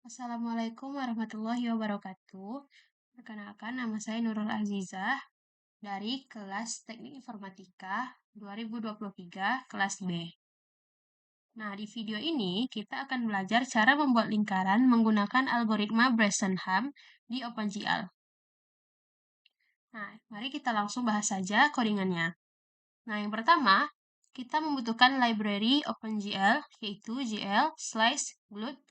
Assalamualaikum warahmatullahi wabarakatuh. Perkenalkan, nama saya Nurul Azizah dari kelas Teknik Informatika 2023 kelas B. Nah, di video ini kita akan belajar cara membuat lingkaran menggunakan algoritma Bresenham di OpenGL. Nah, mari kita langsung bahas saja codingannya. Nah, yang pertama, kita membutuhkan library OpenGL, yaitu gl/glut.h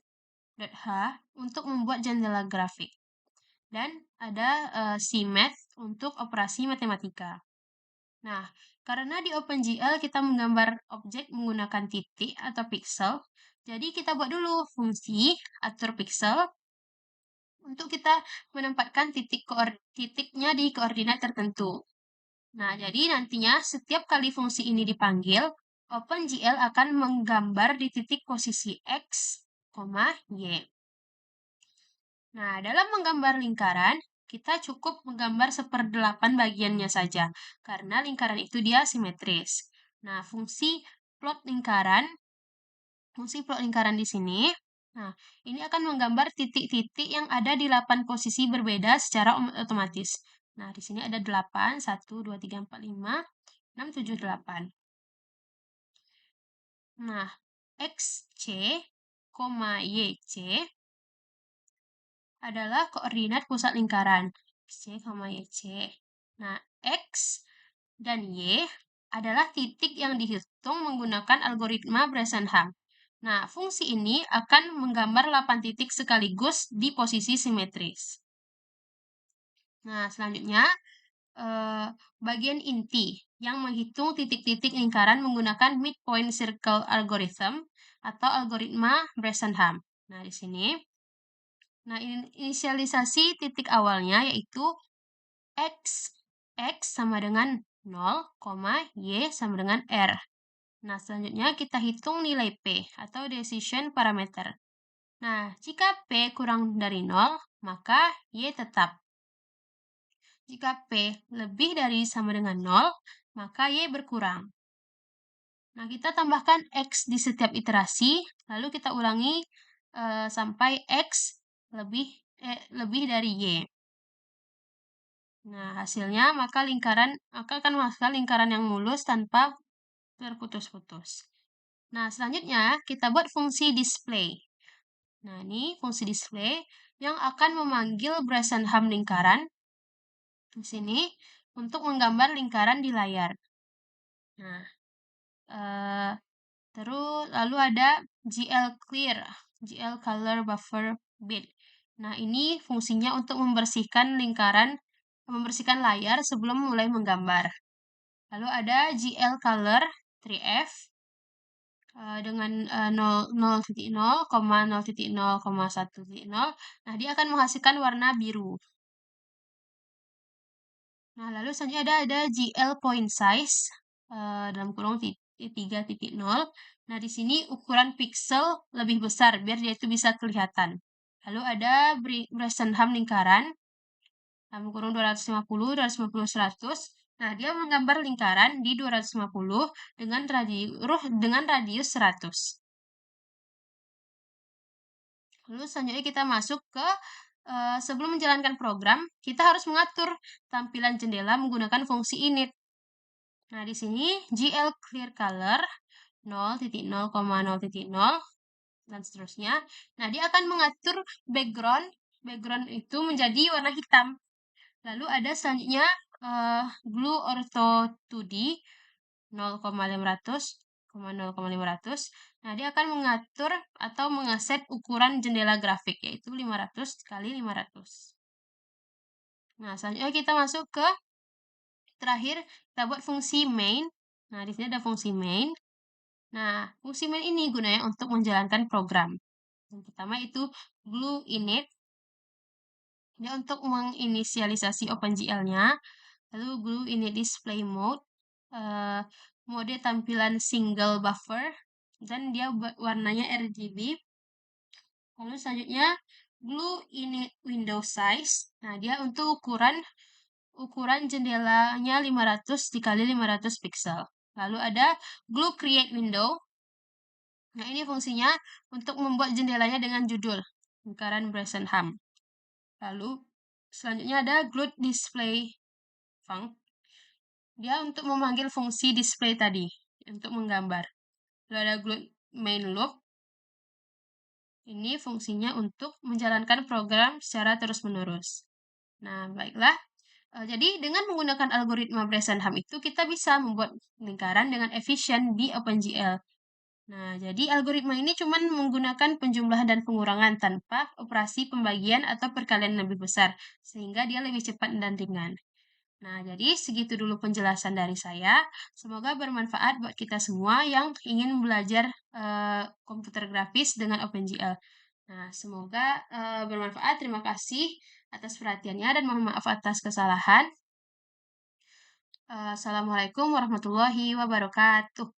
untuk membuat jendela grafik. Dan ada CMath untuk operasi matematika. Nah, karena di OpenGL kita menggambar objek menggunakan titik atau pixel, jadi kita buat dulu fungsi atur pixel untuk kita menempatkan titiknya di koordinat tertentu. Nah, jadi nantinya setiap kali fungsi ini dipanggil, OpenGL akan menggambar di titik posisi X, Y. Nah, dalam menggambar lingkaran, kita cukup menggambar 1/8 bagiannya saja, karena lingkaran itu dia simetris. Nah, fungsi plot lingkaran di sini, nah, ini akan menggambar titik-titik yang ada di 8 posisi berbeda secara otomatis. Nah, di sini ada 8, 1, 2, 3, 4, 5, 6, 7, 8. Nah, XC, YC adalah koordinat pusat lingkaran, X, YC. Nah, X dan Y adalah titik yang dihitung menggunakan algoritma Bresenham. Nah, fungsi ini akan menggambar 8 titik sekaligus di posisi simetris. Nah, selanjutnya, bagian inti yang menghitung titik-titik lingkaran menggunakan midpoint circle algorithm atau algoritma Bresenham. Nah, di sini. Nah, inisialisasi titik awalnya yaitu X sama dengan 0, Y sama dengan R. Nah, selanjutnya kita hitung nilai P atau decision parameter. Nah, jika P kurang dari 0, maka Y tetap. Jika P lebih dari sama dengan 0, maka Y berkurang. Nah, kita tambahkan X di setiap iterasi, lalu kita ulangi sampai X lebih dari Y. Nah, hasilnya maka akan menghasilkan lingkaran yang mulus tanpa terputus-putus. Nah, selanjutnya kita buat fungsi display. Nah, ini fungsi display yang akan memanggil Bresenham lingkaran di sini untuk menggambar lingkaran di layar. Nah, terus lalu ada GL color buffer bit. Nah, ini fungsinya untuk membersihkan layar sebelum mulai menggambar. Lalu ada GL color 3F dengan 0,0, 0,0,1,0. Nah, dia akan menghasilkan warna biru. Nah, lalu selanjutnya ada GL point size dalam kurung 3.0. Nah, di sini ukuran pixel lebih besar biar dia itu bisa kelihatan. Lalu ada Bresenham lingkaran dalam kurung 250, 100. Nah, dia menggambar lingkaran di 250 dengan radius 100. Lalu selanjutnya kita masuk ke sebelum menjalankan program, kita harus mengatur tampilan jendela menggunakan fungsi init. Nah, di sini GL clear color 0.0,0 dan seterusnya. Nah, dia akan mengatur background itu menjadi warna hitam. Lalu ada selanjutnya Glue Ortho 2D 0,500. Nah, dia akan mengatur atau mengaset ukuran jendela grafik, yaitu 500 kali 500. Nah, selanjutnya kita masuk ke terakhir, kita buat fungsi main. Nah, di sini ada fungsi main. Nah, fungsi main ini gunanya untuk menjalankan program. Yang pertama itu glue init. Ini untuk menginisialisasi OpenGL-nya. Lalu glue init display mode. Mode tampilan single buffer. Dan dia warnanya RGB. Lalu selanjutnya glue init window size. Nah, dia untuk ukuran jendelanya 500 dikali 500 pixel. Lalu ada glue create window. Nah, ini fungsinya untuk membuat jendelanya dengan judul. lingkaran Bresenham. Lalu selanjutnya ada GLUT display func. Dia untuk memanggil fungsi display tadi, untuk menggambar. Lalu ada GLUT main loop. Ini fungsinya untuk menjalankan program secara terus-menerus. Nah, baiklah. Jadi, dengan menggunakan algoritma Bresenham itu, kita bisa membuat lingkaran dengan efisien di OpenGL. Nah, jadi algoritma ini cuma menggunakan penjumlahan dan pengurangan tanpa operasi pembagian atau perkalian lebih besar, sehingga dia lebih cepat dan ringan. Nah, jadi segitu dulu penjelasan dari saya. Semoga bermanfaat buat kita semua yang ingin belajar komputer grafis dengan OpenGL. Nah, semoga bermanfaat. Terima kasih atas perhatiannya dan mohon maaf atas kesalahan. Assalamualaikum warahmatullahi wabarakatuh.